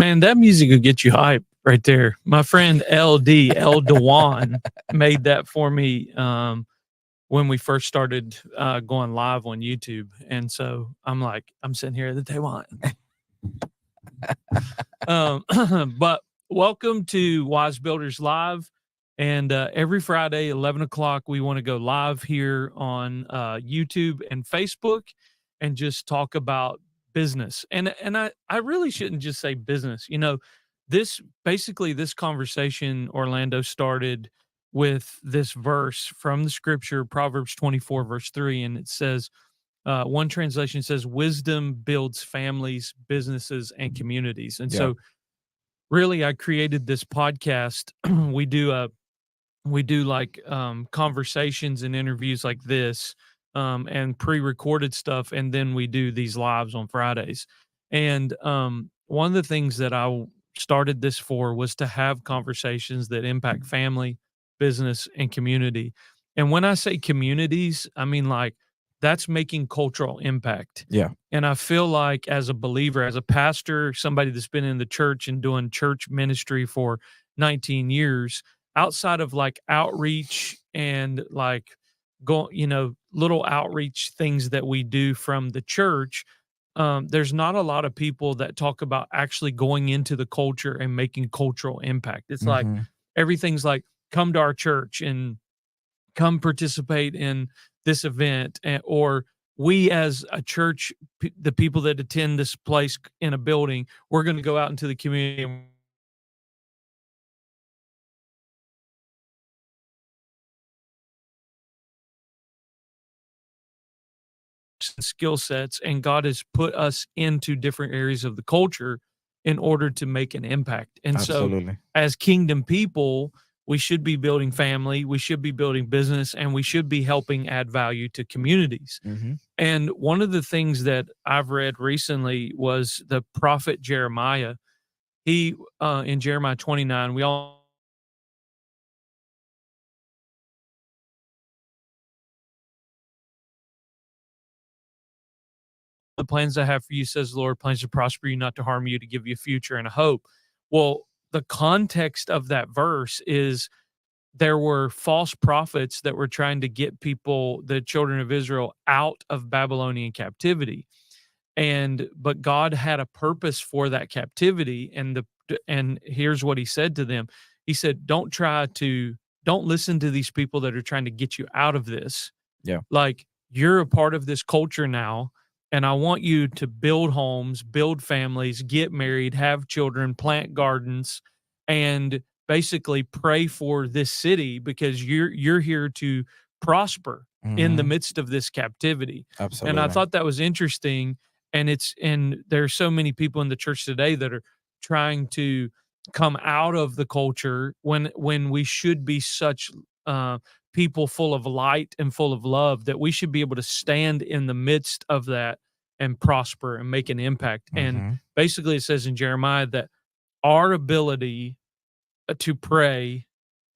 Man, that music will get you hype right there. My friend LD, El Dewan, made that for me when we first started going live on YouTube. And so I'm like, I'm sitting here at the table. But welcome to Wise Builders Live. And every Friday, 11 o'clock, we want to go live here on YouTube and Facebook and just talk about business. And I really shouldn't just say business. You know, this conversation, Orlando, started with this verse from the scripture, Proverbs 24, verse 3. And it says, one translation says, wisdom builds families, businesses, and communities. And Yeah. so really I created this podcast. We do like conversations and interviews like this, and pre-recorded stuff, and then we do these lives on Fridays. And one of the things that I started this for was to have conversations that impact family, business, and community. And when I say communities, I mean like that's making cultural impact. Yeah. And I feel like as a believer, as a pastor, somebody that's been in the church and doing church ministry for 19 years, outside of like outreach and like little outreach things that we do from the church, there's not a lot of people that talk about actually going into the culture and making cultural impact. It's like Mhm. everything's like, come to our church and come participate in this event, or we as a church, the people that attend this place in a building, we're going to go out into the community and skill sets, and God has put us into different areas of the culture in order to make an impact. And so Absolutely. as kingdom people, we should be building family, we should be building business, and we should be helping add value to communities. Mhm. And one of the things that I've read recently was the prophet Jeremiah. He in Jeremiah 29, we all, the plans I have for you, says the Lord, plans to prosper you, not to harm you, to give you a future and a hope. Well, the context of that verse is there were false prophets that were trying to get people, the children of Israel, out of Babylonian captivity. But God had a purpose for that captivity. And here's what he said to them. He said, don't listen to these people that are trying to get you out of this. Yeah. Like, you're a part of this culture now, and I want you to build homes, build families, get married, have children, plant gardens, and basically pray for this city, because you're here to prosper in the Mhm. midst of this captivity. And I Absolutely. thought that was interesting. And there's so many people in the church today that are trying to come out of the culture when we should be such uh people full of light and full of love, that we should be able to stand in the midst of that and prosper and make an impact. And Mhm. basically it says in Jeremiah that our ability to pray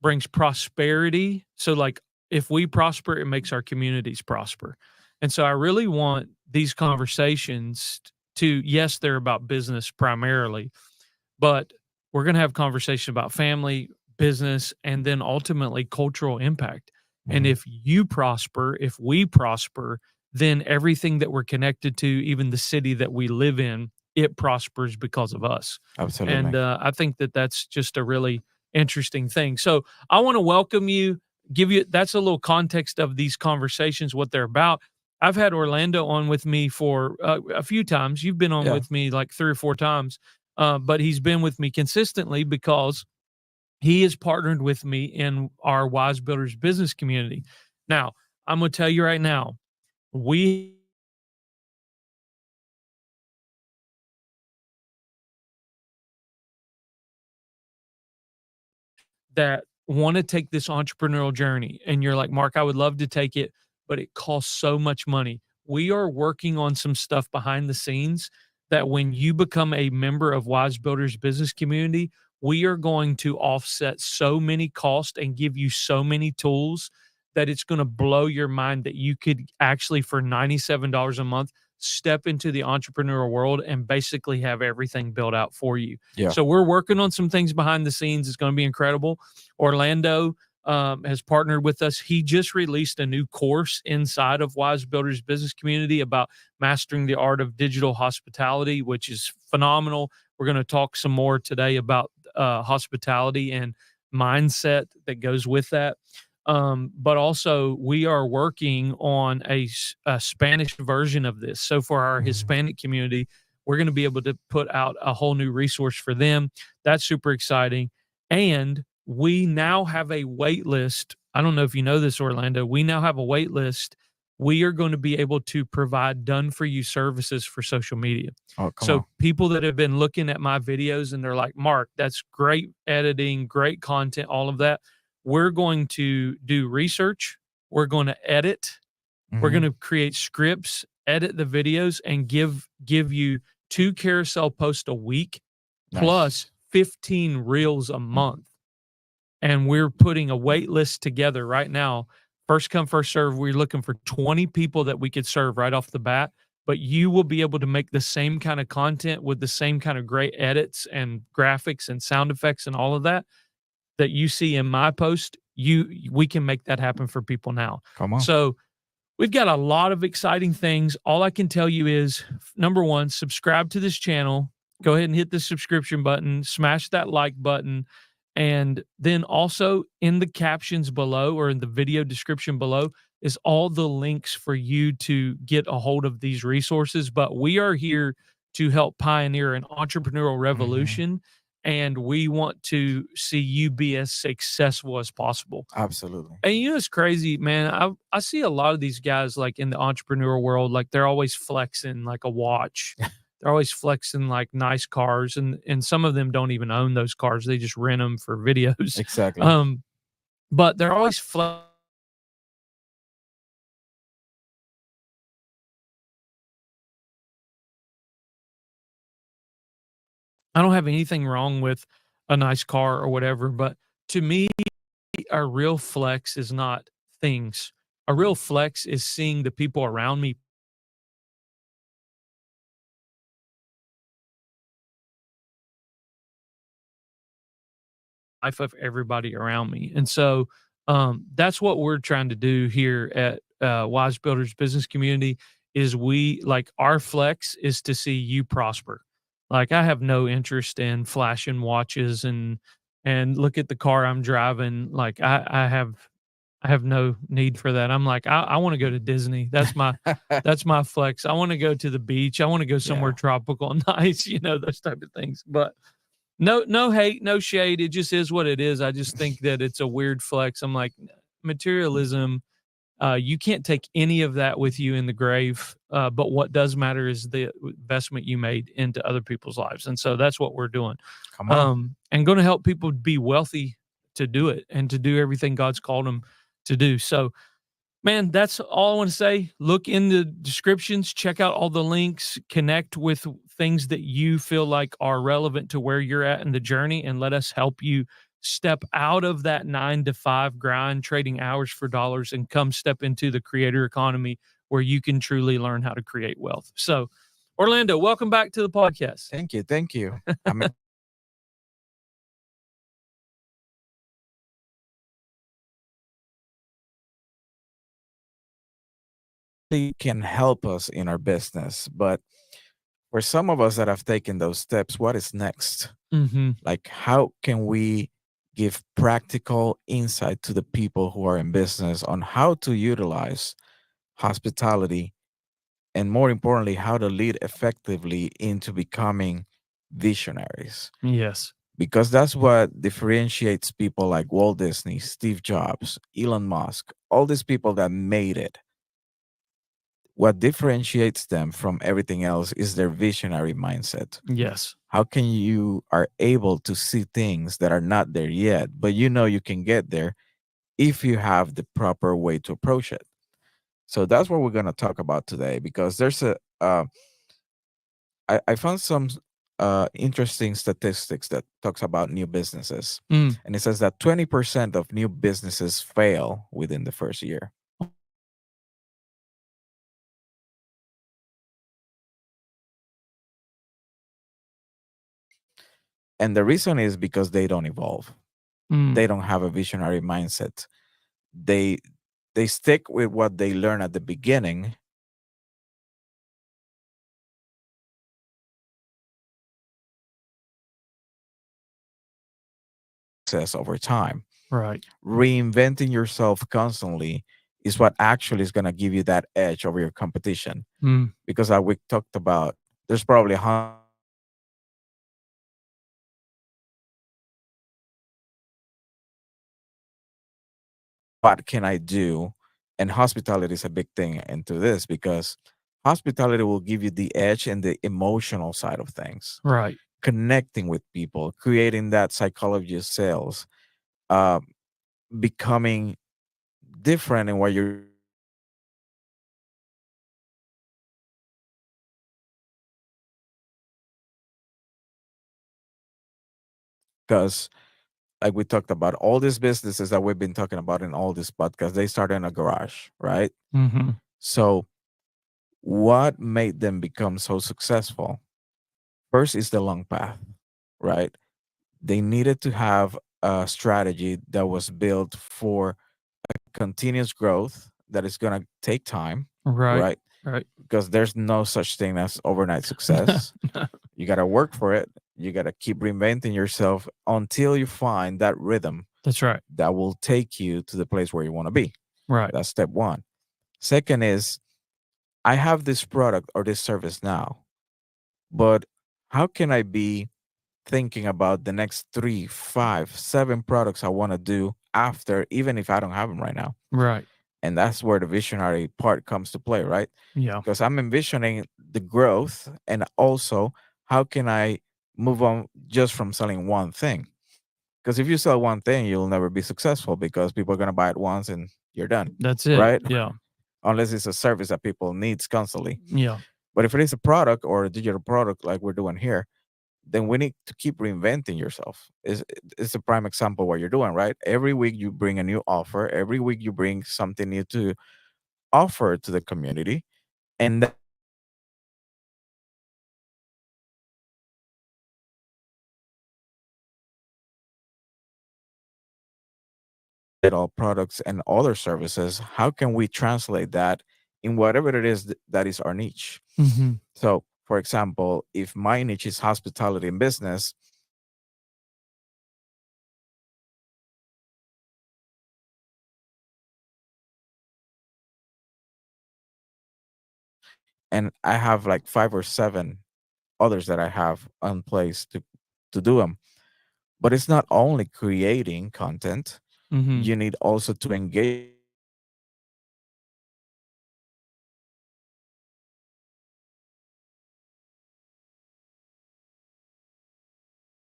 brings prosperity. So like if we prosper, it makes our communities prosper. And so I really want these conversations to, yes, they're about business primarily, but we're going to have conversation about family, business, and then ultimately cultural impact. And Mhm. if you prosper, if we prosper, then everything that we're connected to, even the city that we live in, it prospers because of us. And Absolutely. I think that that's just a really interesting thing. So I want to welcome you, give you, that's a little context of these conversations, what they're about. I've had Orlando on with me for a few times. You've been on Yeah. with me like 3 or 4 times, but he's been with me consistently because he has partnered with me in our Wise Builders business community. Now, I'm going to tell you right now, we that want to take this entrepreneurial journey, and you're like, Mark, I would love to take it, but it costs so much money. We are working on some stuff behind the scenes that when you become a member of Wise Builders business community, we are going to offset so many costs and give you so many tools that it's going to blow your mind that you could actually, for $97 a month, step into the entrepreneurial world and basically have everything built out for you. Yeah. So we're working on some things behind the scenes. It's going to be incredible. Orlando has partnered with us. He just released a new course inside of Wise Builders Business Community about mastering the art of digital hospitality, which is phenomenal. We're going to talk some more today about hospitality and mindset that goes with that. But also, we are working on a Spanish version of this. So for our Hispanic community, we're going to be able to put out a whole new resource for them. That's super exciting. And we now have a wait list. I don't know if you know this, Orlando. We now have a wait list. We are going to be able to provide done for you services for social media. Oh, come So on. people that have been looking at my videos and they're like, Mark, that's great editing, great content, all of that. We're going to do research. We're going to edit. We're going to create scripts, edit the videos, and give you 2 carousel posts a week plus 15 reels a month. And we're putting a wait list together right now. First come, first serve. We're looking for 20 people that we could serve right off the bat. But you will be able to make the same kind of content with the same kind of great edits and graphics and sound effects and all of that you see in my post. We can make that happen for people now. Come on. So we've got a lot of exciting things. All I can tell you is, number one, subscribe to this channel. Go ahead and hit the subscription button, smash that like button. And then also in the captions below or in the video description below is all the links for you to get a hold of these resources. But we are here to help pioneer an entrepreneurial revolution. And we want to see you be as successful as possible. Absolutely. And you know, it's crazy, man. I see a lot of these guys like in the entrepreneurial world, like they're always flexing like a watch. They're always flexing like nice cars, and some of them don't even own those cars. They just rent them for videos. Exactly. But they're always I don't have anything wrong with a nice car or whatever, but to me, a real flex is not things. A real flex is seeing the people around me life of everybody around me. And so that's what we're trying to do here at Wise Builders Business Community is we like our flex is to see you prosper. Like I have no interest in flashing watches and look at the car I'm driving. Like I have no need for that. I'm like, I want to go to Disney. That's my flex. I want to go to the beach. I want to go somewhere tropical and nice, those type of things. But no hate, no shade. It just is what it is. I just think that it's a weird flex. I'm like, materialism, you can't take any of that with you in the grave. But what does matter is the investment you made into other people's lives. And so that's what we're doing. Come on. And going to help people be wealthy to do it and to do everything God's called them to do. So, man, that's all I want to say. Look in the descriptions, check out all the links, connect with things that you feel like are relevant to where you're at in the journey, and let us help you step out of that 9-to-5 grind, trading hours for dollars, and come step into the creator economy where you can truly learn how to create wealth. So, Orlando, welcome back to the podcast. Thank you. Thank you. Can help us in our business, but for some of us that have taken those steps, what is next? Like, how can we give practical insight to the people who are in business on how to utilize hospitality, and more importantly, how to lead effectively into becoming visionaries? Yes. Because that's what differentiates people like Walt Disney, Steve Jobs, Elon Musk, all these people that made it. What differentiates them from everything else is their visionary mindset. Yes. How can you are able to see things that are not there yet, but you know you can get there if you have the proper way to approach it? So that's what we're going to talk about today, because there's I found some interesting statistics that talks about new businesses, and it says that 20% of new businesses fail within the first year. And the reason is because they don't evolve. Mm, They don't have a visionary mindset. They they stick with what they learn at the beginning success over time. right. Reinventing yourself constantly is what actually is going to give you that edge over your competition. Mm, Because we talked about, there's probably a hundred, what can I do? And hospitality is a big thing into this because hospitality will give you the edge and the emotional side of things, right. connecting with people, creating that psychology of sales, uh, becoming different in what you're, because like we talked about, all these businesses that we've been talking about in all these podcasts, they started in a garage, right? Mm-hmm. So what made them become so successful? First is the long path, right? They needed to have a strategy that was built for continuous growth that is going to take time, Right. right? Right. Because there's no such thing as overnight success. You got to work for it. You got to keep reinventing yourself until you find that rhythm That's right. that will take you to the place where you want to be. Right. That's step one. Second is, I have this product or this service now, but how can I be thinking about the next 3, 5, 7 products I want to do after, even if I don't have them right now? Right. And that's where the visionary part comes to play, right? Yeah. Because I'm envisioning the growth and also how can I move on just from selling one thing? Because if you sell one thing, you'll never be successful because people are going to buy it once and you're done, That's it. right? Yeah. Unless it's a service that people needs constantly. Yeah. But if it is a product or a digital product like we're doing here, then we need to keep reinventing yourself. It's a prime example what you're doing, right? Every week you bring a new offer. Every week you bring something new to offer to the community, and all products and other services. How can we translate that in whatever it is that is our niche? Mm-hmm. So, for example, if my niche is hospitality and business, and I have like 5 or 7 others that I have on place to do them. But it's not only creating content, Mm-hmm. you need also to engage.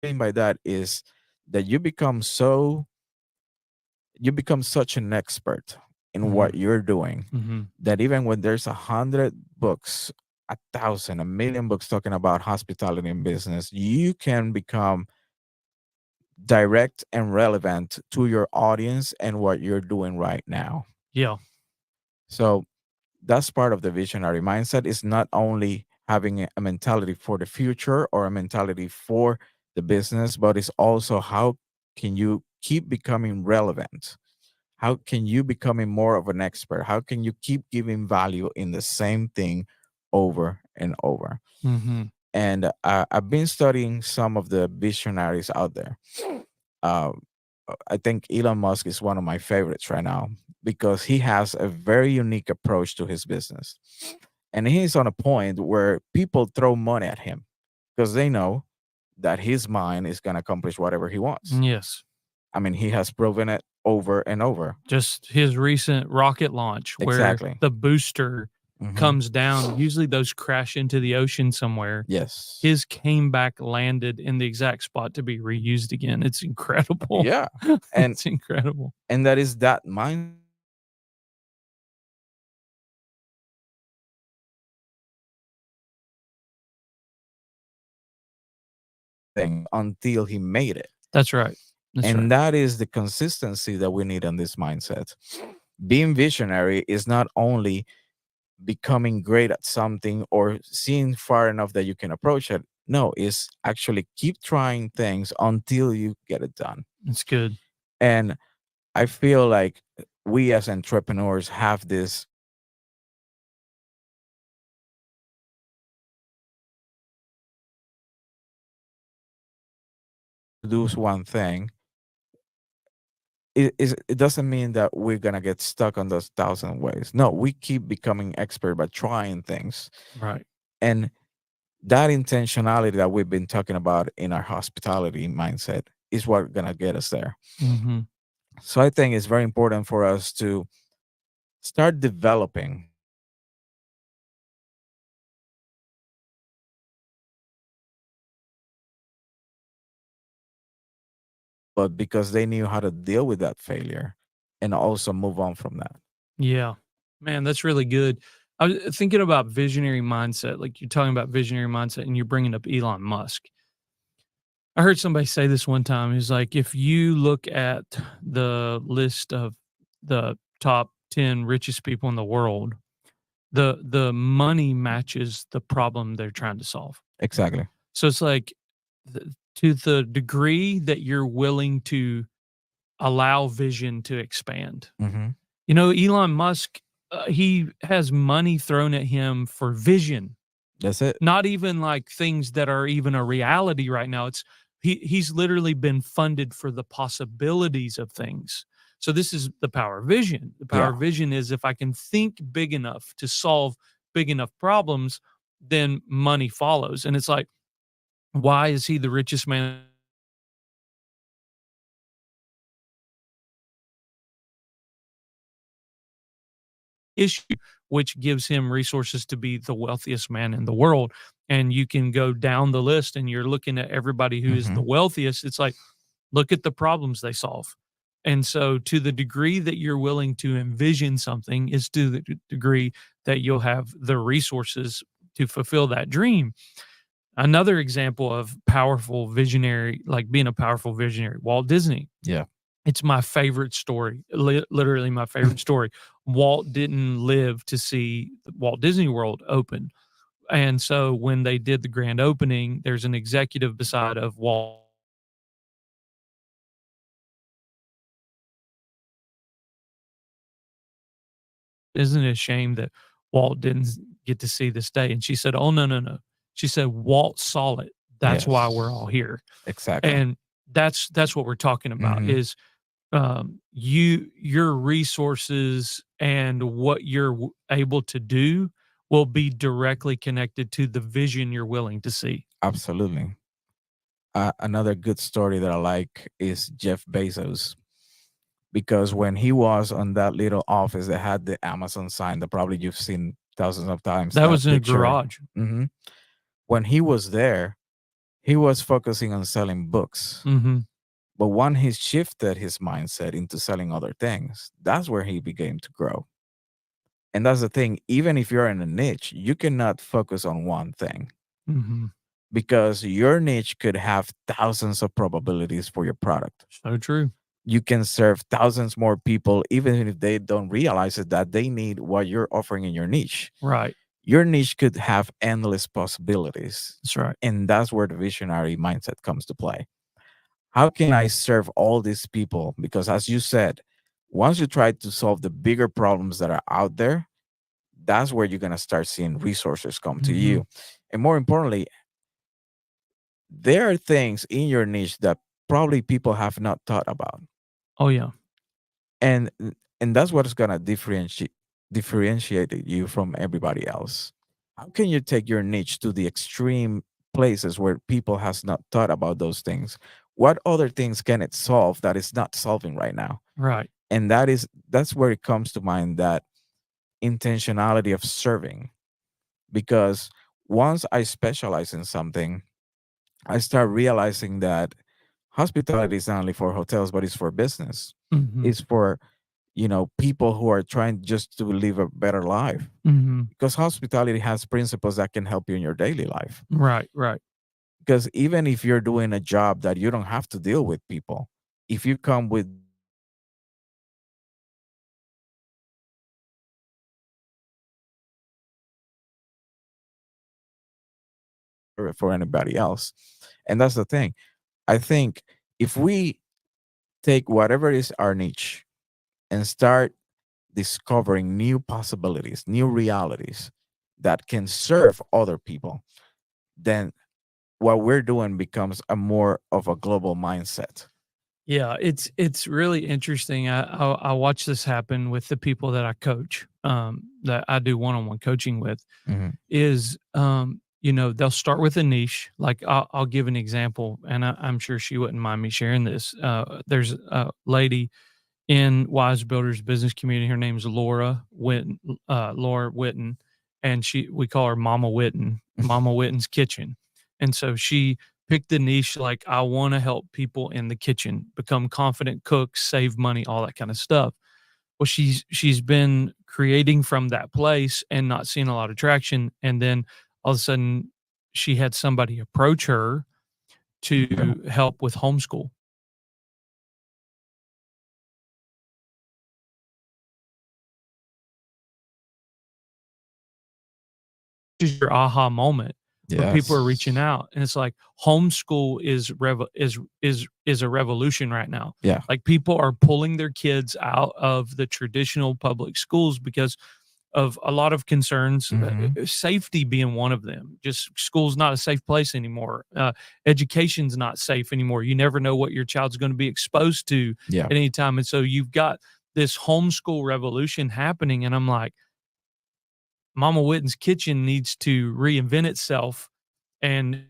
What I mean by that is that you become such an expert in Mm-hmm. what you're doing Mm-hmm. that even when there's 100 books, 1,000, 1,000,000 books talking about hospitality and business, you can become direct and relevant to your audience and what you're doing right now. Yeah. So that's part of the visionary mindset, is not only having a mentality for the future or a mentality for the business, but it's also how can you keep becoming relevant? How can you becoming more of an expert? How can you keep giving value in the same thing over and over? Mm-hmm. And I've been studying some of the visionaries out there. Uh, I think Elon Musk is one of my favorites right now because he has a very unique approach to his business. And he's on a point where people throw money at him because they know that his mind is going to accomplish whatever he wants. Yes. I mean, he has proven it over and over. Just his recent rocket launch where Exactly. the booster Mhm. comes down. Usually those crash into the ocean somewhere. Yes. His came back, landed in the exact spot to be reused again. It's incredible. Yeah. And It's incredible. and that is that mind thing until he made it. That's right. That's right. And that is the consistency that we need on this mindset. Being visionary is not only becoming great at something or seeing far enough that you can approach it. No, it's actually keep trying things until you get it done. It's good. And I feel like we as entrepreneurs have this to do one thing. It doesn't mean that we're gonna get stuck on those thousand ways. No, we keep becoming expert by trying things. Right. And that intentionality that we've been talking about in our hospitality mindset is what gonna get us there. Mm-hmm. So I think it's very important for us to start developing, but because they knew how to deal with that failure and also move on from that. Yeah. Man, that's really good. I was thinking about visionary mindset. Like you're talking about visionary mindset and you're bringing up Elon Musk. I heard somebody say this one time. He's like, if you look at the list of the top 10 richest people in the world, the money matches the problem they're trying to solve. Exactly. So it's like to the degree that you're willing to allow vision to expand. Hmm. You know, Elon Musk, he has money thrown at him for vision, That's it. not even like things that are even a reality right now. It's he's literally been funded for the possibilities of things. So this is the power of vision. The power Yeah, of vision is if I can think big enough to solve big enough problems, then money follows. And it's like, why is he the richest man issue, which gives him resources to be the wealthiest man in the world. And you can go down the list and you're looking at everybody who is the hmm, wealthiest. It's like, look at the problems they solve. And so, to the degree that you're willing to envision something, is to the degree that you'll have the resources to fulfill that dream. Another example of powerful visionary, like being a powerful visionary, Walt Disney. yeah, It's my favorite story, literally my favorite story. Walt didn't live to see Walt Disney World open, and so when they did the grand opening, there's an executive beside of Walt. Isn't it a shame that Walt didn't get to see this day? And she said, "Oh, no, no, no." She said, "Walt saw it. That's why we're all yes, here." exactly. And that's what we're talking about Hmm. is your resources and what you're able to do will be directly connected to the vision you're willing to see. Absolutely. Another good story that I like is Jeff Bezos, because when he was on that little office that had the Amazon sign that probably you've seen thousands of times, That that was in a picture. garage. Hmm. When he was there, he was focusing on selling books. Mhm. But when he shifted his mindset into selling other things, that's where he began to grow. And that's the thing, even if you're in a niche, you cannot focus on one thing Mhm. because your niche could have thousands of probabilities for your product. So true. You can serve thousands more people, even if they don't realize it, that they need what you're offering in your niche. Right. Your niche could have endless possibilities. That's right. And that's where the visionary mindset comes to play. How can I serve all these people? Because as you said, once you try to solve the bigger problems that are out there, that's where you're going to start seeing resources come to Mhm. you. And more importantly, there are things in your niche that probably people have not thought about. Oh, yeah. And and that's what is going to differentiate you from everybody else. How can you take your niche to the extreme places where people has not thought about those things? What other things can it solve that is not solving right now? Right. And that's where it comes to mind, that intentionality of serving. Because once I specialize in something, I start realizing that hospitality is not only for hotels, but it's for business. Mhm. It's for, people who are trying just to live a better life. Mhm. Because hospitality has principles that can help you in your daily life. Right, right. Because even if you're doing a job that you don't have to deal with people, if you come with for anybody else. And that's the thing. I think if we take whatever is our niche and start discovering new possibilities, new realities that can serve other people, then what we're doing becomes a more of a global mindset. Yeah, it's really interesting. I watch this happen with the people that I coach, that I do one-on-one coaching with. Hmm. Is they'll start with a niche. Like I'll give an example, and I'm sure she wouldn't mind me sharing this. There's a lady in Wise Builders business community. Her name's Laura Witten, Laura Witten, and we call her Mama Witten, Mama Witten's Kitchen. And so she picked the niche like I want to help people in the kitchen become confident cooks, save money, all that kind of stuff. Well, she's been creating from that place and not seeing a lot of traction. And then all of a sudden she had somebody approach her Yeah. to help with homeschool. Is your aha moment where people are reaching Yes. out, and it's like homeschool is a revolution right now. Yeah. Like people are pulling their kids out of the traditional public schools because of a lot of concerns, Hmm. safety being one of them. Just school's not a safe place anymore. Education's not safe anymore. You never know what your child's going to be exposed to Yeah. at any time, and so you've got this homeschool revolution happening, and I'm like, Mama Witten's Kitchen needs to reinvent itself, and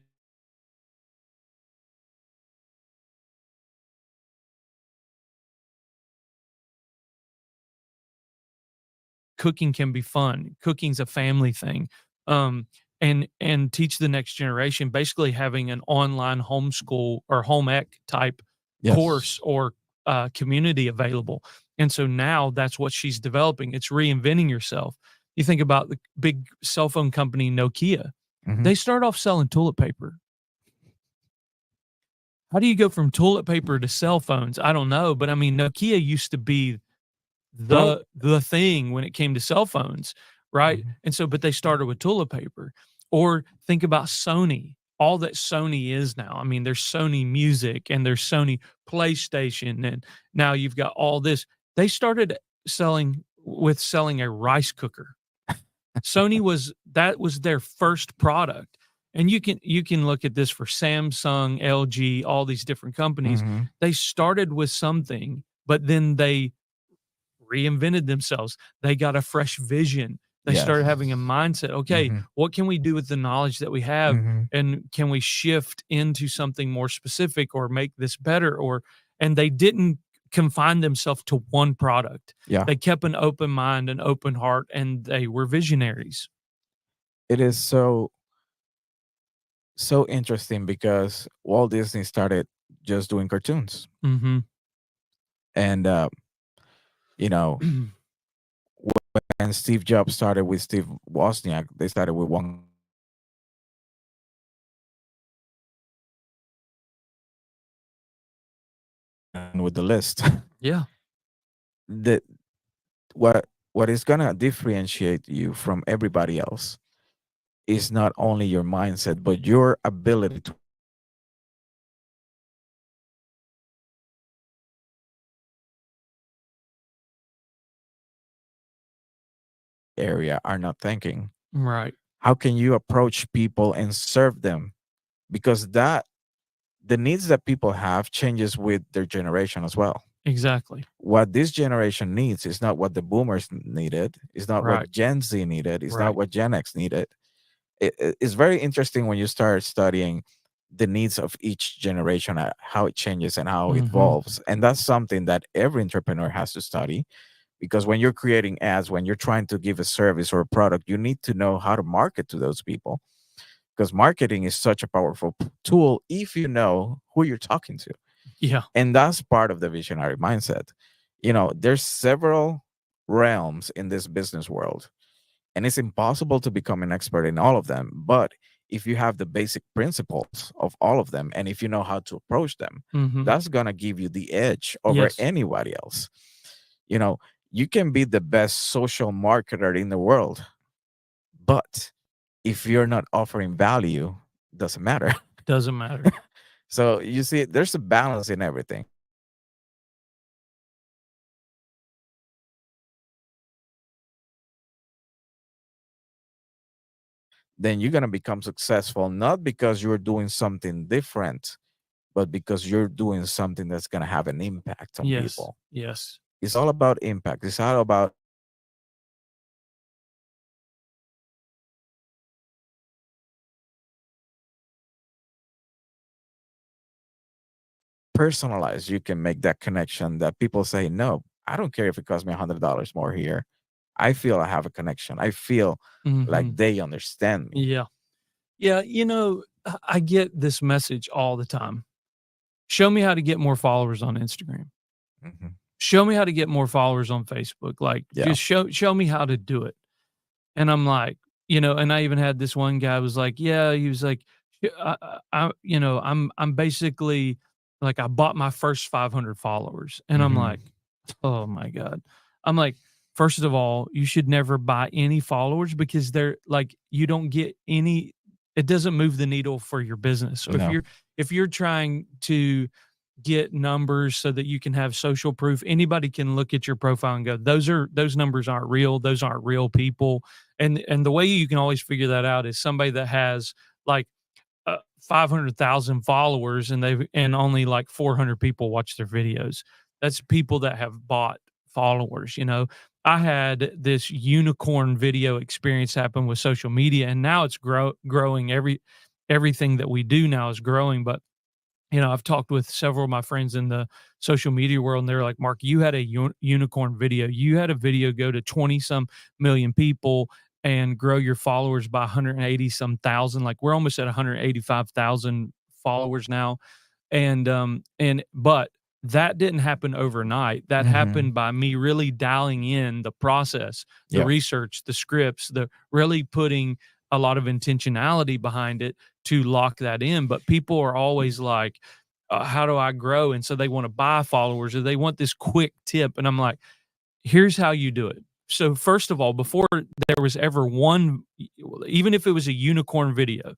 cooking can be fun. Cooking's a family thing. And teach the next generation, basically having an online homeschool or home ec type course Yes. or community available. And so now that's what she's developing. It's reinventing yourself. You think about the big cell phone company Nokia. Hmm. They start off selling toilet paper. How do you go from toilet paper to cell phones? I don't know, but I mean, Nokia used to be Well. the thing when it came to cell phones, right? Mhm. And so, but they started with toilet paper. Or think about Sony, all that Sony is now. I mean, there's Sony Music and there's Sony PlayStation, and now you've got all this. They started selling a rice cooker. Sony was that was their first product. And you can look at this for Samsung, LG, all these different companies. Mhm. They started with something, but then they reinvented themselves. They got a fresh vision. They started having a Yes. mindset. Okay, Mhm. what can we do with the knowledge that we have? Mhm. And can we shift into something more specific or make this better? And they didn't confine themselves to one product. Yeah. They kept an open mind, an open heart, and they were visionaries. It is so interesting because Walt Disney started just doing cartoons, Hmm. and you know, when Steve Jobs started with Steve Wozniak, they started with one with the list. Yeah, the what is gonna differentiate you from everybody else is not only your mindset, but your ability to area are not thinking. right. How can you approach people and serve them? Because that the needs that people have changes with their generation as well. Exactly. What this generation needs is not what the boomers needed, is not Right. what Gen Z needed, is not Right. what Gen X needed. It's very interesting when you start studying the needs of each generation, how it changes and how it Hmm. evolves. And that's something that every entrepreneur has to study, because when you're creating ads, when you're trying to give a service or a product, you need to know how to market to those people, because marketing is such a powerful tool if you know who you're talking to. Yeah. And that's part of the visionary mindset. There's several realms in this business world, and it's impossible to become an expert in all of them. But if you have the basic principles of all of them, and if you know how to approach them, Hmm. that's going to give you the edge over Yes. anybody else. You know, you can be the best social marketer in the world, but if you're not offering value, doesn't matter. Doesn't matter. So you see, there's a balance in everything. Then you're gonna become successful not because you're doing something different, but because you're doing something that's gonna have an impact on Yes. people. Yes. It's all about impact. It's all about personalized. You can make that connection that people say, no, I don't care if it costs me $100 more here. I feel I have a connection. I feel Hmm. like they understand me. Yeah. Yeah. I get this message all the time. Show me how to get more followers on Instagram. Mhm. Show me how to get more followers on Facebook. Like, Yeah. just show me how to do it. And I'm like, and I even had this one guy was like, yeah, he was like, I'm basically like, I bought my first 500 followers. And I'm Mhm. like, oh my God. I'm like, first of all, you should never buy any followers because they're like, you don't get any, it doesn't move the needle for your business. So No. if you're trying to get numbers so that you can have social proof, anybody can look at your profile and go, those numbers aren't real. Those aren't real people. And the way you can always figure that out is somebody that has like 500,000 followers and only like 400 people watch their videos. That's people that have bought followers. I had this unicorn video experience happen with social media, and now it's growing. Everything that we do now is growing. But I've talked with several of my friends in the social media world, and they're like, Mark, you had a unicorn video. You had a video go to 20 some million people and grow your followers by 180 some thousand. Like, we're almost at 185,000 followers now. But that didn't happen overnight. That Mhm. happened by me really dialing in the process, the Yeah. research, the scripts, the really putting a lot of intentionality behind it to lock that in. But people are always like, how do I grow? And so they want to buy followers or they want this quick tip. And I'm like, here's how you do it. So, first of all, before there was ever one, even if it was a unicorn video,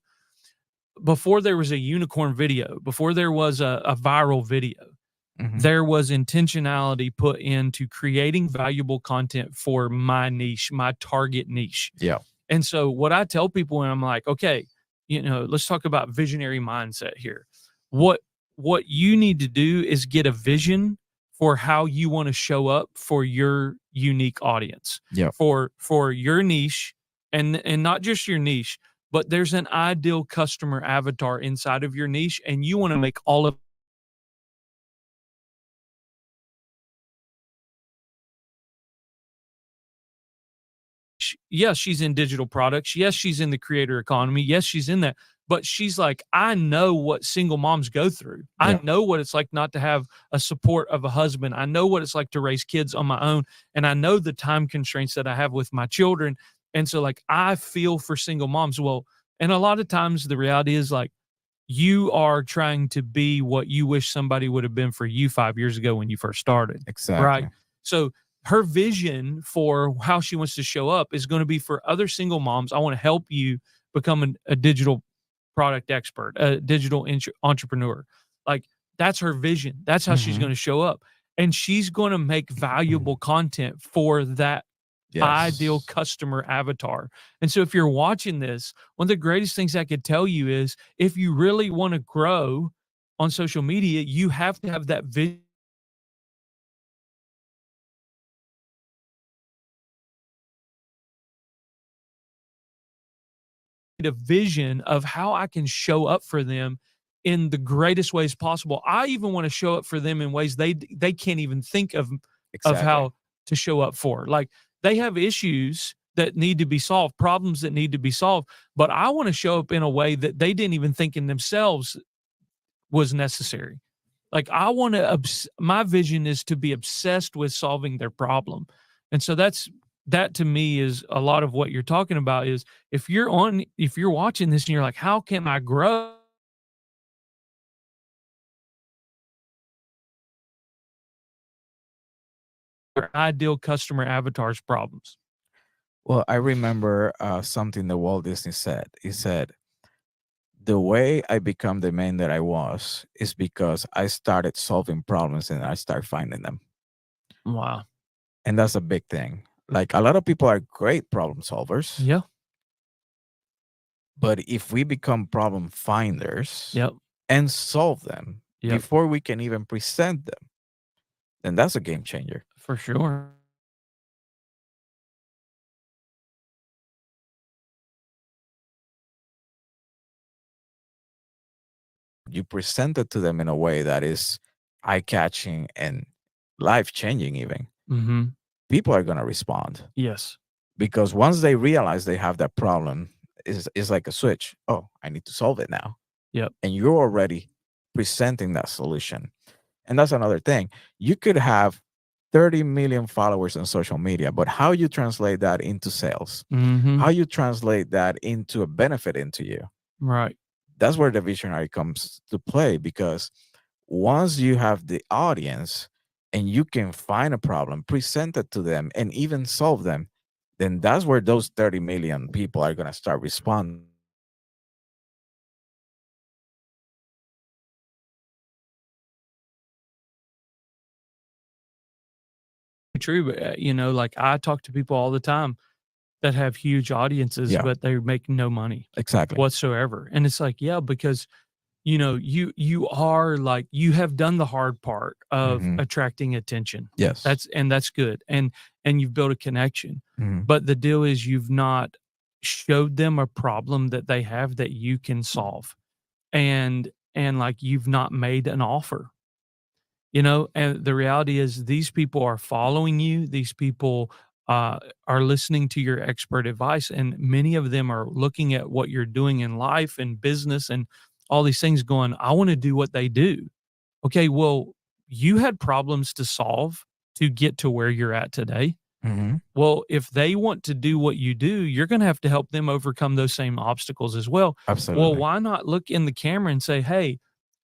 before there was a unicorn video, before there was a viral video, Mhm. there was intentionality put into creating valuable content for my niche, my target niche. Yeah. And so what I tell people when I'm like, okay, let's talk about visionary mindset here. What what you need to do is get a vision for how you want to show up for your unique audience, Yeah. for your niche, and not just your niche, but there's an ideal customer avatar inside of your niche, and you want to make all of yes, she's in digital products. Yes, she's in the creator economy. Yes, she's in that. But she's like, I know what single moms go through. I Yeah. know what it's like not to have a support of a husband. I know what it's like to raise kids on my own. And I know the time constraints that I have with my children. And so, like, I feel for single moms. Well, and a lot of times the reality is like, you are trying to be what you wish somebody would have been for you 5 years ago when you first started. Right. Exactly. So, her vision for how she wants to show up is going to be for other single moms. I want to help you become a digital product expert, a digital entrepreneur. Like, that's her vision. That's how she's Mhm. going to show up. And she's going to make valuable content for that ideal Yes. customer avatar. And so if you're watching this, one of the greatest things I could tell you is if you really want to grow on social media, you have to have that vision, a vision of how I can show up for them in the greatest ways possible. I even want to show up for them in ways they can't even think of Exactly. how to show up for. Like, they have issues that need to be solved, problems that need to be solved, but I want to show up in a way that they didn't even think in themselves was necessary. Like, I want to my vision is to be obsessed with solving their problem. And so that to me is a lot of what you're talking about is if you're watching this and you're like, how can I grow their ideal customer avatars problems? Well, I remember something that Walt Disney said. He said, the way I become the man that I was is because I started solving problems and I start finding them. Wow. And that's a big thing. Like a lot of people are great problem solvers, Yeah. but if we become problem finders Yep. and solve them Yep. before we can even present them, then that's a game changer. For sure. You present it to them in a way that is eye catching and life changing, even. Mhm. People are going to respond Yes. because once they realize they have that problem, is like a switch. Oh, I need to solve it now. Yep. And you're already presenting that solution. And that's another thing. You could have 30 million followers on social media, but how you translate that into sales, how Mhm. you translate that into a benefit into you, Right. that's where the visionary comes to play. Because once you have the audience and you can find a problem, present it to them, and even solve them, then that's where those 30 million people are going to start responding. True, but, like, I talk to people all the time that have huge audiences, Yeah, but they make no money exactly. whatsoever, and it's like, yeah, because, you are, like, you have done the hard part of Hmm. attracting attention. Yes. That's good, and you've built a connection, Hmm. but the deal is you've not showed them a problem that they have that you can solve, and, like, you've not made an offer. And the reality is these people are following you. These people are listening to your expert advice, and many of them are looking at what you're doing in life and business and all these things going, I want to do what they do. Okay, well, you had problems to solve to get to where you're at today. Hmm. Well, if they want to do what you do, you're going to have to help them overcome those same obstacles as well. Well, Absolutely. why not look in the camera and say, hey,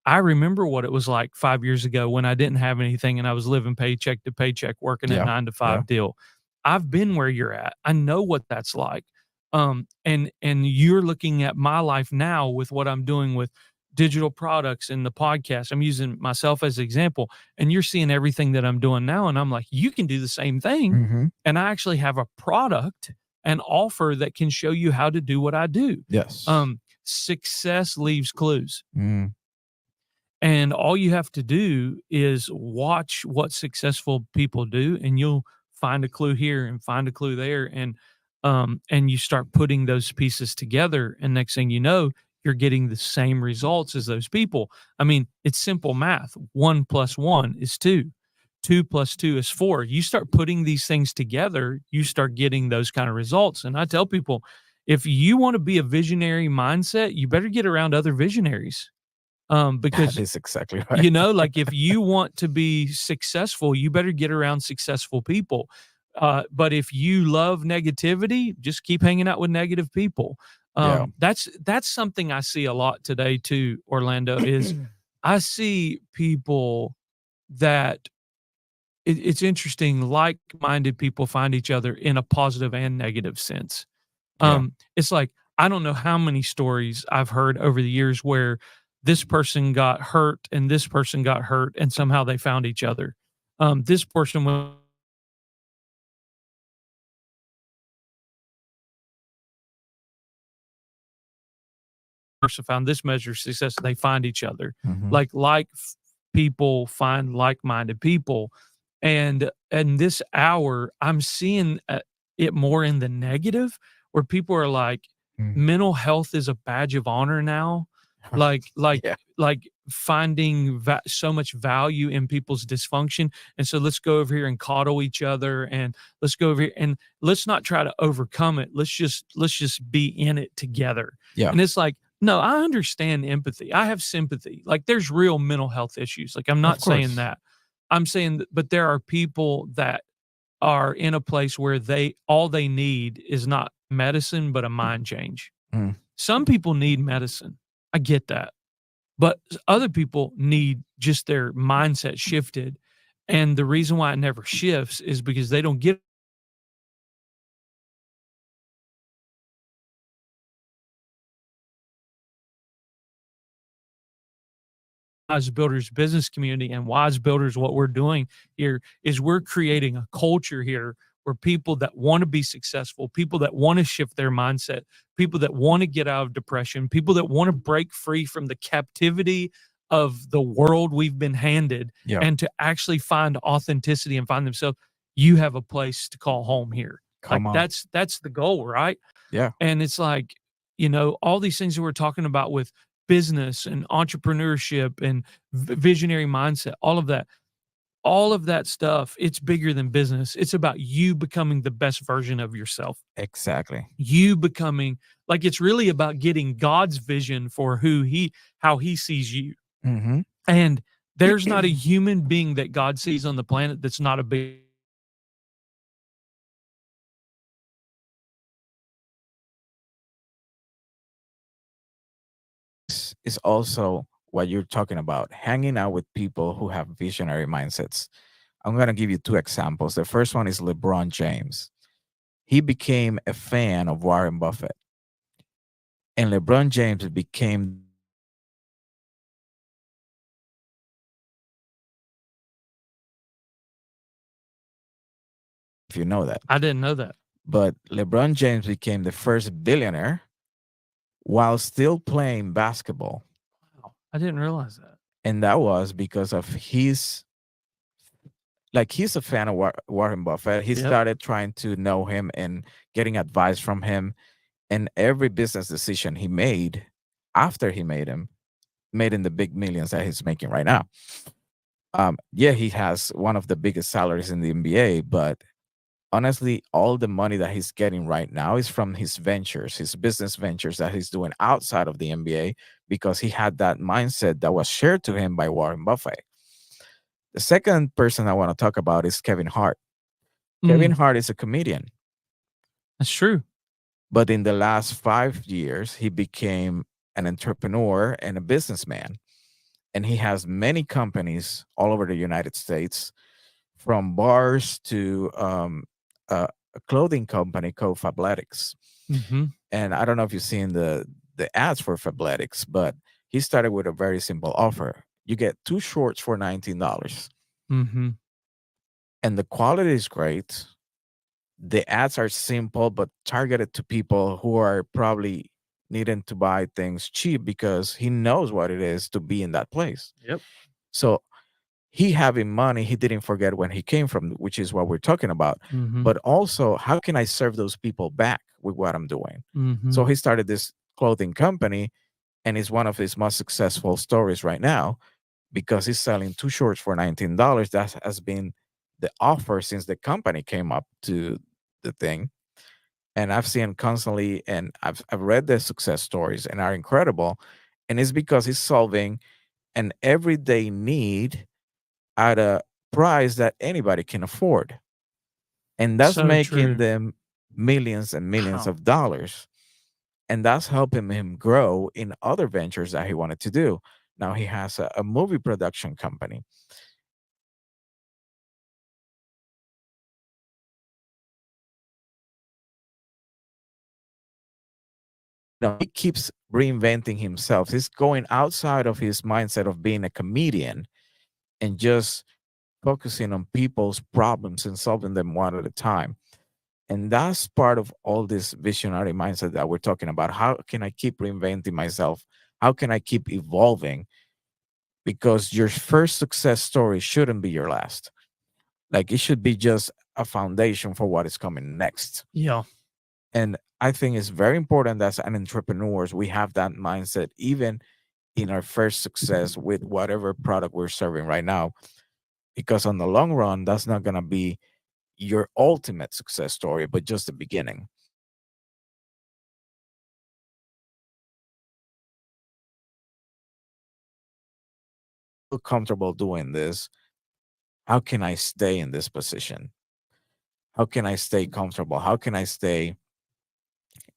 I remember what it was like 5 years ago when I didn't have anything and I was living paycheck to paycheck, working a Yeah. nine to Yeah. five deal. I've been where you're at. I know what that's like. And you're looking at my life now with what I'm doing with digital products and the podcast. I'm using myself as an example, and you're seeing everything that I'm doing now. And I'm like, you can do the same thing. Hmm. And I actually have a product and offer that can show you how to do what I do. Yes. Success leaves clues. Mm. And all you have to do is watch what successful people do, and you'll find a clue here and find a clue there, and you start putting those pieces together, and next thing you know, you're getting the same results as those people. I mean, it's simple math. 1 plus 1 is 2. 2 plus 2 is 4. You start putting these things together, you start getting those kind of results. And I tell people, if you want to be a visionary mindset, you better get around other visionaries. That Because is exactly right. like, if you want to be successful, you better get around successful people. But if you love negativity, just keep hanging out with negative people. Yeah. That's something I see a lot today too, Orlando, is I see people that it's interesting, like-minded people find each other in a positive and negative sense. Yeah. It's like, I don't know how many stories I've heard over the years where this person got hurt and this person got hurt and somehow they found each other. This person found this measure of success. They find each other. Hmm. People find like-minded people, and in this hour, I'm seeing it more in the negative, where people are like, Mm. mental health is a badge of honor now. Like like Yeah. like finding so much value in people's dysfunction, and so let's go over here and coddle each other, and let's go over here and let's not try to overcome it. Let's just be in it together. Yeah. And it's like, no, I understand empathy. I have sympathy. Like, there's real mental health issues. Like, I'm Of not saying course. that. I'm saying that, but there are people that are in a place where all they need is not medicine, but a mind change. Mm. Some people need medicine. I get that. But other people need just their mindset shifted. And the reason why it never shifts is because they don't get Wise Builders business community and Wise Builders, what we're doing here is we're creating a culture here where people that want to be successful, people that want to shift their mindset, people that want to get out of depression, people that want to break free from the captivity of the world we've been handed Yeah. and to actually find authenticity and find themselves, you have a place to call home here. Like Come on. that's the goal, right? Yeah. And it's like, all these things that we're talking about with business and entrepreneurship and visionary mindset, all of that stuff, it's bigger than business. It's about you becoming the best version of yourself. Exactly. You becoming like it's really about getting God's vision for how he sees you. Mm-hmm. And there's not a human being that God sees on the planet that's not a big Is also what you're talking about, hanging out with people who have visionary mindsets. I'm going to give you two examples. The first one is LeBron James. He became a fan of Warren Buffett, and LeBron James became, if you know that, I didn't know that. but LeBron James became the first billionaire while still playing basketball. Wow. I didn't realize that. And that was because of he's a fan of Warren Buffett. He Yep. started trying to know him and getting advice from him. And every business decision he made after he made him the big millions that he's making right now. Yeah, he has one of the biggest salaries in the NBA, but honestly, all the money that he's getting right now is from his ventures, his business ventures that he's doing outside of the NBA because he had that mindset that was shared to him by Warren Buffett. The second person I want to talk about is Kevin Hart. Kevin Hart is a comedian, That's true. but in the last 5 years, he became an entrepreneur and a businessman. And he has many companies all over the United States, from bars to a clothing company called Fabletics. Mm-hmm. And I don't know if you've seen the ads for Fabletics, but he started with a very simple offer. You get two shorts for $19. Mm-hmm. And the quality is great. The ads are simple but targeted to people who are probably needing to buy things cheap because he knows what it is to be in that place. Yep. So he having money, he didn't forget when he came from, which is what we're talking about. Mm-hmm. But also, how can I serve those people back with what I'm doing? Mm-hmm. So he started this clothing company, and it's one of his most successful stories right now because he's selling two shorts for $19. That has been the offer since the company came up to the thing. And I've seen constantly, and I've read the success stories and are incredible. And it's because he's solving an everyday need at a price that anybody can afford. And that's So making true. them millions and millions Wow. of dollars. And that's helping him grow in other ventures that he wanted to do. Now he has a movie production company. Now he keeps reinventing himself. He's going outside of his mindset of being a comedian and just focusing on people's problems and solving them one at a time. And that's part of all this visionary mindset that we're talking about. How can I keep reinventing myself? How can I keep evolving? Because your first success story shouldn't be your last. Like it should be just a foundation for what is coming next. Yeah. And I think it's very important that as an entrepreneurs, we have that mindset, even in our first success with whatever product we're serving right now. Because on the long run, that's not going to be your ultimate success story, but just the beginning. Feel comfortable doing this. How can I stay in this position? How can I stay comfortable? How can I stay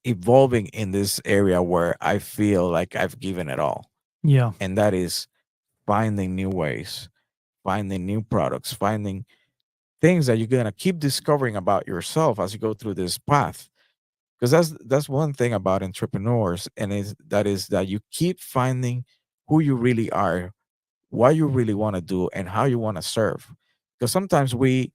evolving in this area where I feel like I've given it all? Yeah. And that is finding new ways, finding new products, finding things that you're gonna keep discovering about yourself as you go through this path. Because that's one thing about entrepreneurs, and is that you keep finding who you really are what you really want to do and how you want to serve. Because sometimes we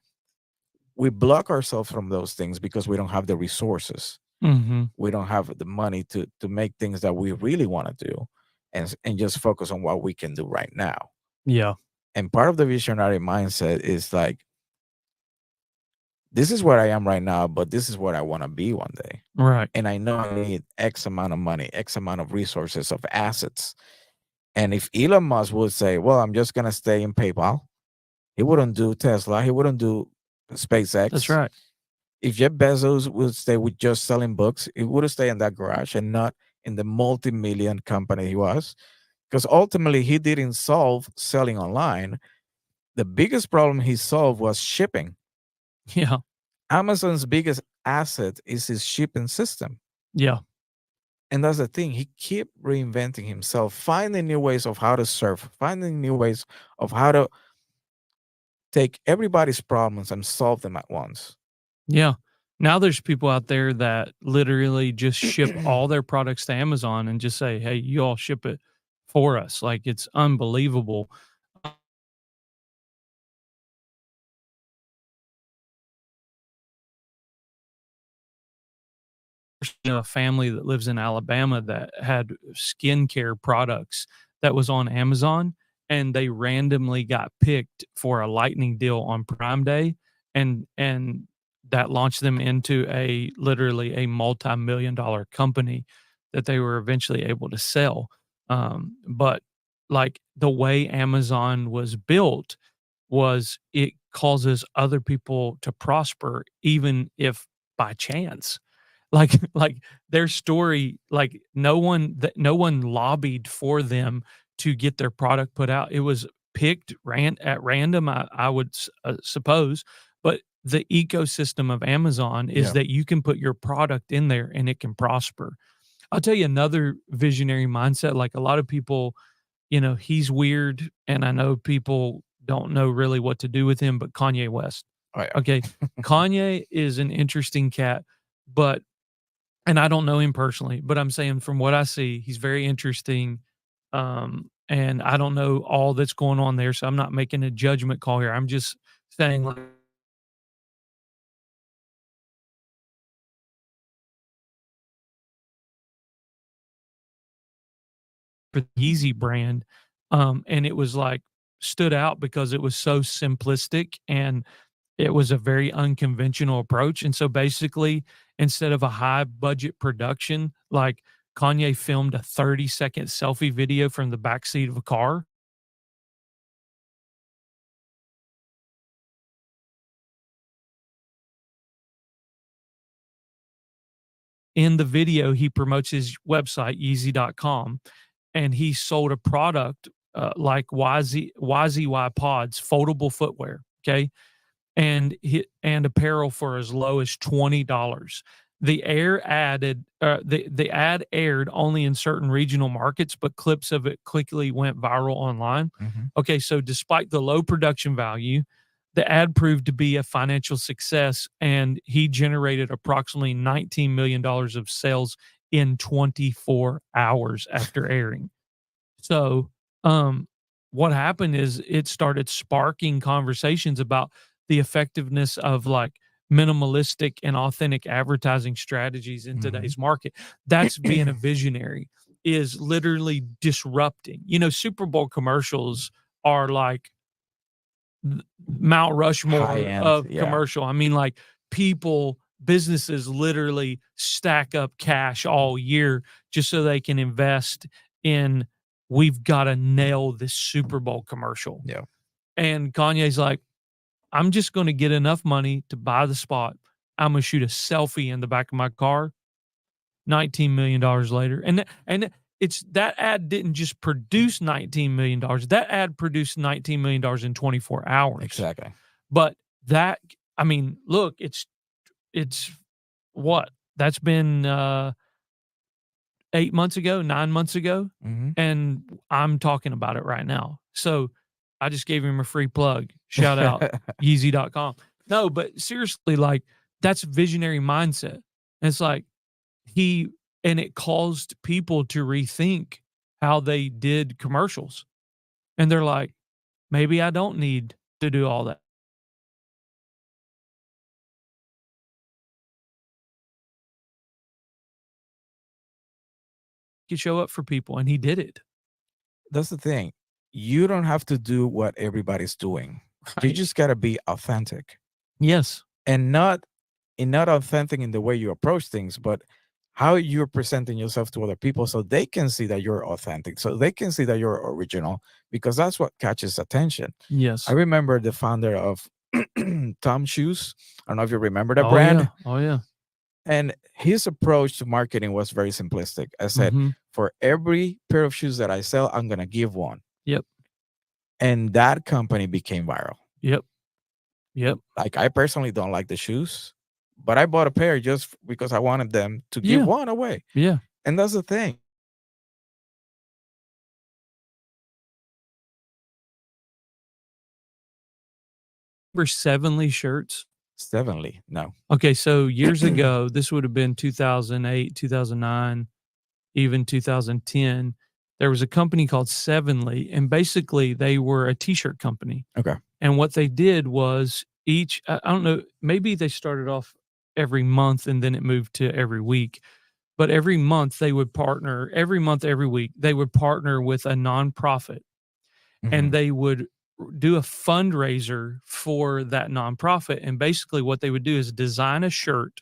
block ourselves from those things because we don't have the resources. Mm-hmm. We don't have the money to make things that we really want to do, and just focus on what we can do right now. Yeah. And part of the visionary mindset is like, this is where I am right now, but this is what I want to be one day. Right. And I know I need X amount of money, X amount of resources, of assets. And if Elon Musk would say, well, I'm just going to stay in PayPal, he wouldn't do Tesla, he wouldn't do That's SpaceX. right. If Jeff Bezos would stay with just selling books, he would stay in that garage and not in the multi-million company he was. Because ultimately, he didn't solve selling online. The biggest problem he solved was shipping. Yeah. Amazon's biggest asset is his shipping system. Yeah. And that's the thing. He keep reinventing himself, finding new ways of how to serve, finding new ways of how to take everybody's problems and solve them at once. Yeah. Now there's people out there that literally just ship all their products to Amazon and just say, "Hey, you all ship it for us." Like, it's unbelievable. A family that lives in Alabama that had skincare products that was on Amazon, and they randomly got picked for a lightning deal on Prime Day, and that launched them into a literally a multi-million dollar company that they were eventually able to sell. But like the way Amazon was built was it causes other people to prosper even if by chance. Like their story, like no one lobbied for them to get their product put out. It was picked at random, I would suppose, but the ecosystem of Amazon is Yeah. that you can put your product in there and it can prosper. I'll tell you another visionary mindset, like a lot of people, he's weird, and I know people don't know really what to do with him, but Kanye West. Oh, yeah. Okay, Kanye is an interesting cat, but and I don't know him personally, but I'm saying from what I see, he's very interesting. And I don't know all that's going on there, so I'm not making a judgment call here. I'm just saying, like, for the Yeezy brand, and it was like stood out because it was so simplistic and it was a very unconventional approach. And so basically, instead of a high budget production, like Kanye filmed a 30-second selfie video from the backseat of a car. In the video, he promotes his website, Yeezy.com, and he sold a product like YZY Pods, foldable footwear. Okay. And apparel for as low as $20. The ad aired only in certain regional markets, but clips of it quickly went viral online. Mhm. Okay, so despite the low production value, the ad proved to be a financial success, and he generated approximately $19 million of sales in 24 hours after airing. So, what happened is it started sparking conversations about the effectiveness of like minimalistic and authentic advertising strategies in Mhm. today's market. That's being a visionary, is literally disrupting. Super Bowl commercials are like Mount High Rushmore end. of Yeah. commercial. I mean, like businesses literally stack up cash all year just so they can invest in, we've got to nail this Super Bowl commercial. Yeah. And Kanye's like, I'm just going to get enough money to buy the spot. I'm going to shoot a selfie in the back of my car. $19 million later. And it's that ad didn't just produce $19 million. That ad produced $19 million in 24 hours. Exactly. But that, I mean, look, it's what? That's been 8 months ago, 9 months ago, Mhm. and I'm talking about it right now. So I just gave him a free plug. Shout out Yeezy.com. No, but seriously, like that's visionary mindset. And it's like he and it caused people to rethink how they did commercials. And they're like, maybe I don't need to do all that. He could show up for people, and he did it. That's the thing. You don't have to do what everybody's doing. You Right. just got to be authentic, Yes. and not authentic in the way you approach things, but how you're presenting yourself to other people so they can see that you're authentic, so they can see that you're original, because that's what catches attention. I Yes. remember the founder of Tom Shoes. I don't know if you remember that Oh, brand. yeah. Oh, yeah. And his approach to marketing was very simplistic. I said, Mhm. for every pair of shoes that I sell, I'm going to give one. Yep. And that company became viral. Yep. Yep. Like, I personally don't like the shoes, but I bought a pair just because I wanted them to give Yeah. one away. Yeah. And that's the thing. Remember Sevenly shirts? Definitely. No. Okay, so years ago, this would have been 2008, 2009, even 2010. There was a company called Sevenly, and basically they were a t-shirt company. Okay. And what they did was I don't know, maybe they started off every month and then it moved to every week. But every month they would partner, every month, every week, they would partner with a nonprofit, and Mhm. they would do a fundraiser for that nonprofit. And basically what they would do is design a shirt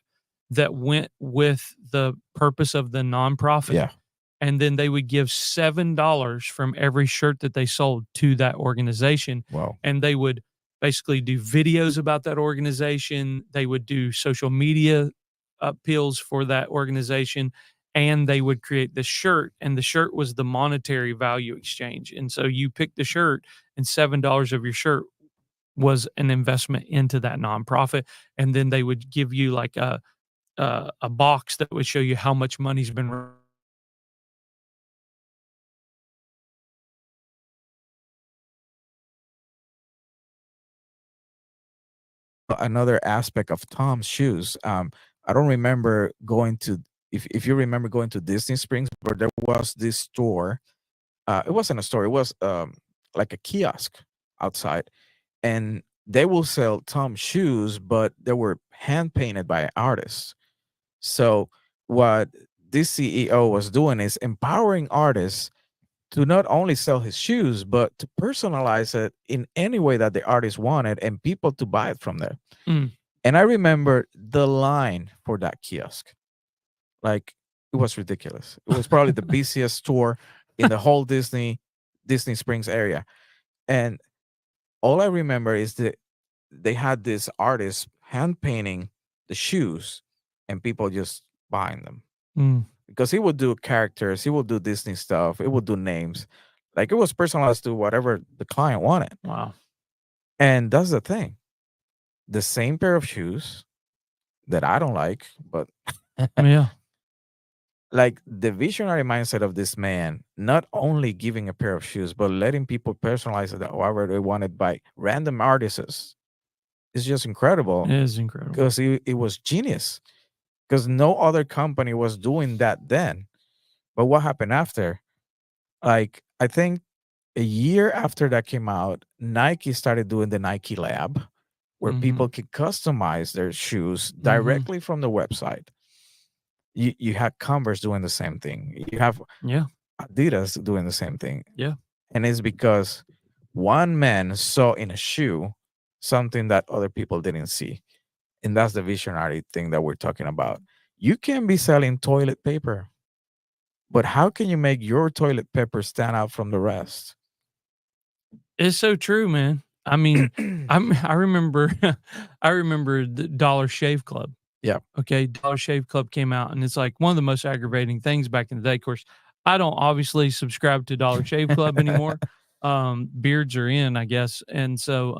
that went with the purpose of the nonprofit. Yeah. And then they would give $7 from every shirt that they sold to that organization. Wow. And they would basically do videos about that organization. They would do social media appeals for that organization, and they would create the shirt, and the shirt was the monetary value exchange. And so you picked the shirt, and $7 of your shirt was an investment into that nonprofit. And then they would give you like a box that would show you how much money's been. Another aspect of Tom's shoes. I don't remember going to, if you remember going to Disney Springs, but there was this store. It wasn't a store, it was like a kiosk outside, and they will sell Tom shoes, but they were hand painted by artists. So what this CEO was doing is empowering artists to not only sell his shoes, but to personalize it in any way that the artist wanted and people to buy it from there. Mm. And I remember the line for that kiosk. Like, it was ridiculous. It was probably the busiest store in the whole Disney Springs area. And all I remember is that they had this artist hand painting the shoes and people just buying them. Mm. Because he would do characters, he would do Disney stuff, it would do names. Like, it was personalized to whatever the client wanted. Wow. And that's the thing. The same pair of shoes that I don't like, but Yeah. like, the visionary mindset of this man, not only giving a pair of shoes, but letting people personalize it however they wanted by random artists, is just incredible. It is incredible. Because it was genius. Because no other company was doing that then. But what happened after? Like, I think a year after that came out, Nike started doing the Nike Lab, where people Mhm. could customize their shoes Mhm. directly from the website. You had Converse doing the same thing. You have Yeah. Adidas doing the same thing. Yeah. And it's because one man saw in a shoe something that other people didn't see. And that's the visionary thing that we're talking about. You can be selling toilet paper, but how can you make your toilet paper stand out from the rest? It's so true, man. I mean, I remember I remember the Dollar Shave Club. Yeah. Okay, Dollar Shave Club came out, and it's like one of the most aggravating things back in the day. Of course, I don't obviously subscribe to Dollar Shave Club anymore. Beards are in, I guess. And so,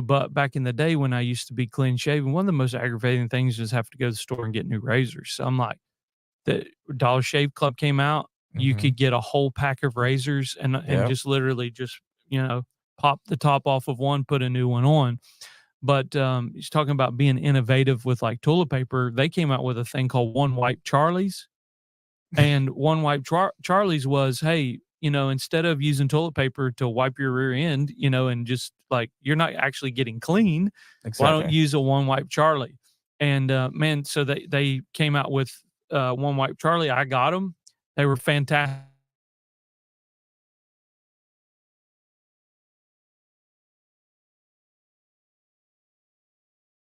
but back in the day when I used to be clean shaven, one of the most aggravating things is have to go to the store and get new razors. So I'm like, the Dollar Shave Club came out, you Mhm. could get a whole pack of razors and Yeah. just literally just, pop the top off of one, put a new one on. But he's talking about being innovative with like toilet paper. They came out with a thing called One Wipe Charlie's. And One Wipe Charlie's was, hey, instead of using toilet paper to wipe your rear end, and just like you're not actually getting clean, why don't Exactly. you use a One Wipe Charlie? And man, so they came out with One Wipe Charlie. I got them. They were fantastic.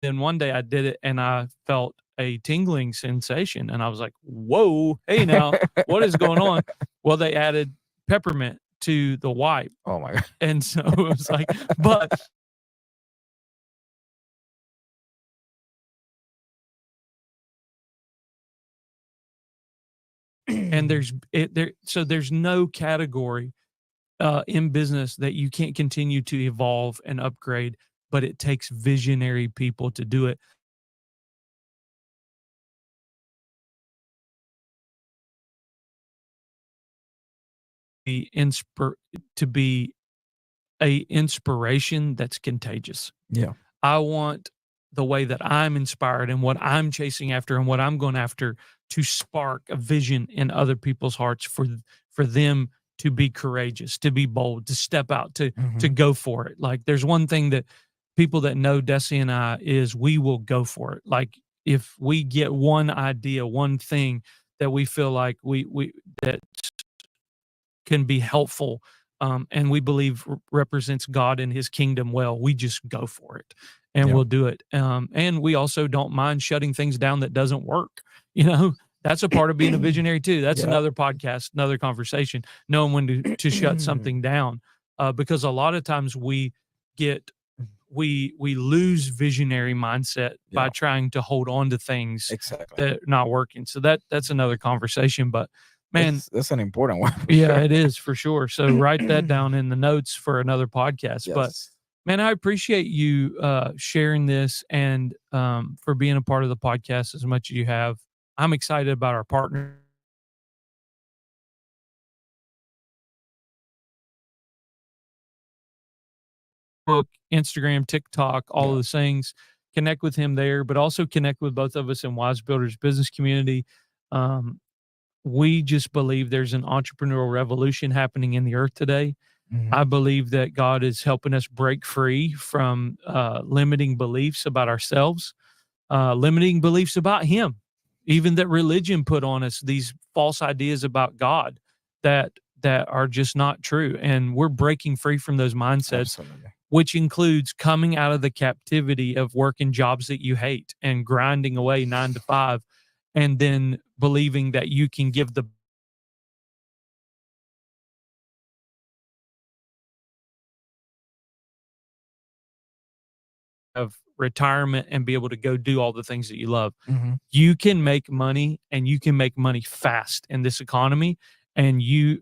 Then one day I did it and I felt a tingling sensation and I was like, whoa, hey now, what is going on? Well, they added peppermint to the wipe. Oh my God. And so it was like, but and there's no category in business that you can't continue to evolve and upgrade, but it takes visionary people to do it. To be a inspiration that's contagious. Yeah. I want the way that I'm inspired and what I'm chasing after and what I'm going after to spark a vision in other people's hearts for them to be courageous, to be bold, to step out, to Mhm. go for it. Like there's one thing that people that know Desi and I is we will go for it. Like if we get one idea, one thing that we feel like we that can be helpful, and we believe represents God and His kingdom well, we just go for it, and Yeah. we'll do it. And we also don't mind shutting things down that doesn't work. You know, that's a part of being a visionary too. That's Yeah. another podcast, another conversation. Knowing when to shut something down, because a lot of times get we lose visionary mindset by Yeah. trying to hold on to things Exactly. that are not working. So that's another conversation. But man, That's an important one. For yeah, sure. it is for sure. So write that down in the notes for another podcast. But Yes. man, I appreciate you sharing this and for being a part of the podcast as much as you have. I'm excited about our partner. Facebook, Instagram, TikTok, all of Yeah. those things. Connect with him there, but also connect with both of us in Wise Builders business community. Um, we just believe there's an entrepreneurial revolution happening in the earth today. Mhm. I believe that God is helping us break free from limiting beliefs about ourselves, limiting beliefs about Him, even that religion put on us these false ideas about God that are just not true. And we're breaking free from those mindsets, Absolutely. which includes coming out of the captivity of working jobs that you hate and grinding away 9 to 5, and then believing that you can give the of retirement and be able to go do all the things that you love. Mhm. You can make money and you can make money fast in this economy. And you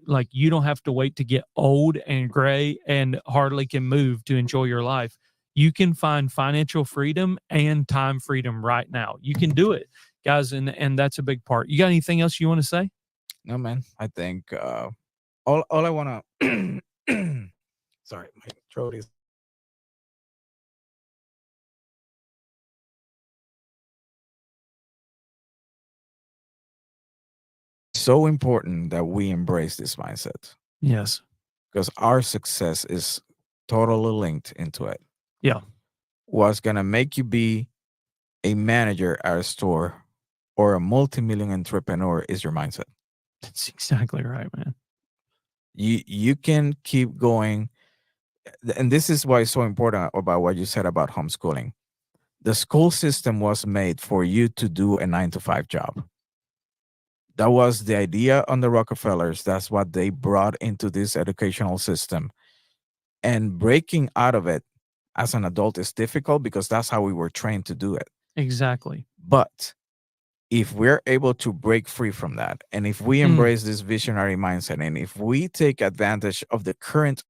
don't have to wait to get old and gray and hardly can move to enjoy your life. You can find financial freedom and time freedom right now. You can do it, guys. And that's a big part. You got anything else you want to say? No, man. I think all I wanna sorry, my throat is so important that we embrace this mindset Yes. because our success is totally linked into it. Yeah. What's gonna make you be a manager at a store or a multi-million entrepreneur is your mindset. That's exactly right, man. You can keep going, and this is why it's so important about what you said about homeschooling. The school system was made for you to do a 9 to 5 job. That was the idea on the Rockefellers. That's what they brought into this educational system. And breaking out of it as an adult is difficult because that's how we were trained to do it. Exactly. But if we're able to break free from that, and if we Mm, embrace this visionary mindset, and if we take advantage of the current,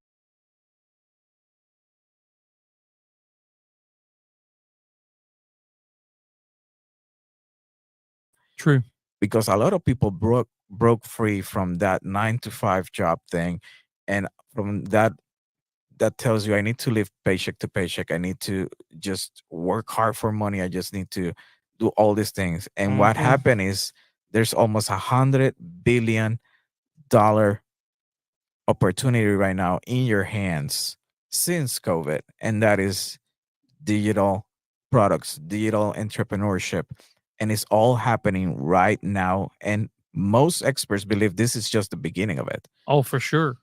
true. because a lot of people broke free from that 9 to 5 job thing, and from that, that tells you I need to live paycheck to paycheck. I need to just work hard for money. I just need to do all these things. And what Mhm. happened is there's almost $100 billion opportunity right now in your hands since COVID, and that is digital products, digital entrepreneurship. And it's all happening right now. And most experts believe this is just the beginning of it. Oh, for sure.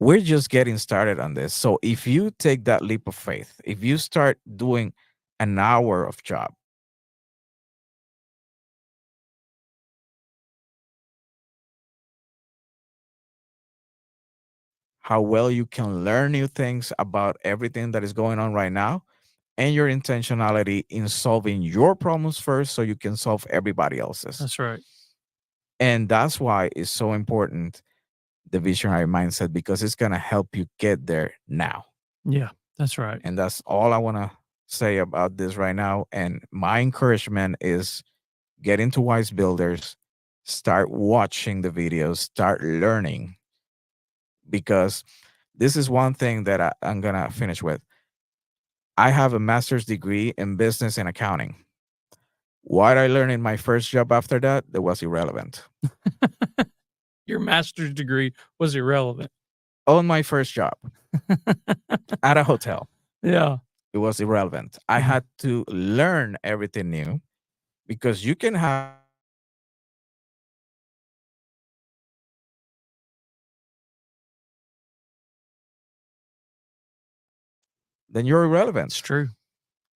We're just getting started on this. So if you take that leap of faith, if you start doing an hour of job, how well you can learn new things about everything that is going on right now, and your intentionality in solving your problems first so you can solve everybody else's. That's right. And that's why it's so important, the visionary mindset, because it's going to help you get there now. Yeah, that's right. And that's all I want to say about this right now. And my encouragement is get into Wise Builders, start watching the videos, start learning, because this is one thing that I'm going to finish with. I have a master's degree in business and accounting. What I learned in my first job after that was irrelevant. Your master's degree was irrelevant. On my first job at a hotel, Yeah. it was irrelevant. I had to learn everything new, because you can have then you're irrelevant. It's true.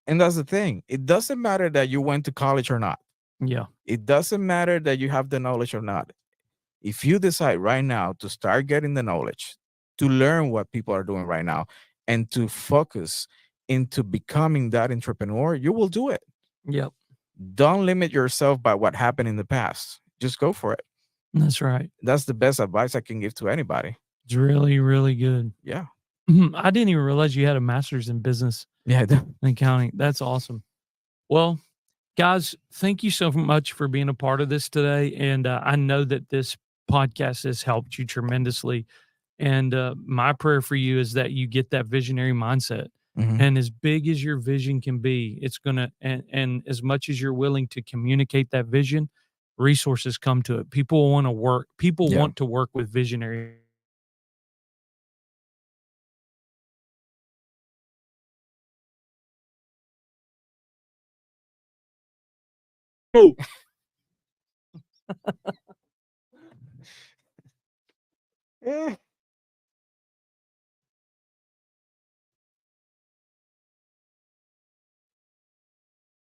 And that's the thing. It doesn't matter that you went to college or not. Yeah. It doesn't matter that you have the knowledge or not. If you decide right now to start getting the knowledge, to learn what people are doing right now, and to focus into becoming that entrepreneur, you will do it. Yep. Don't limit yourself by what happened in the past. Just go for it. That's right. That's the best advice I can give to anybody. It's really, really good. Yeah. I didn't even realize you had a master's in business Yeah. and accounting. That's awesome. Well, guys, thank you so much for being a part of this today. And I know that this podcast has helped you tremendously. And my prayer for you is that you get that visionary mindset. Mhm. And as big as your vision can be, it's going to, and as much as you're willing to communicate that vision, resources come to it. People want to work, people Yeah. want to work with visionary. Oh,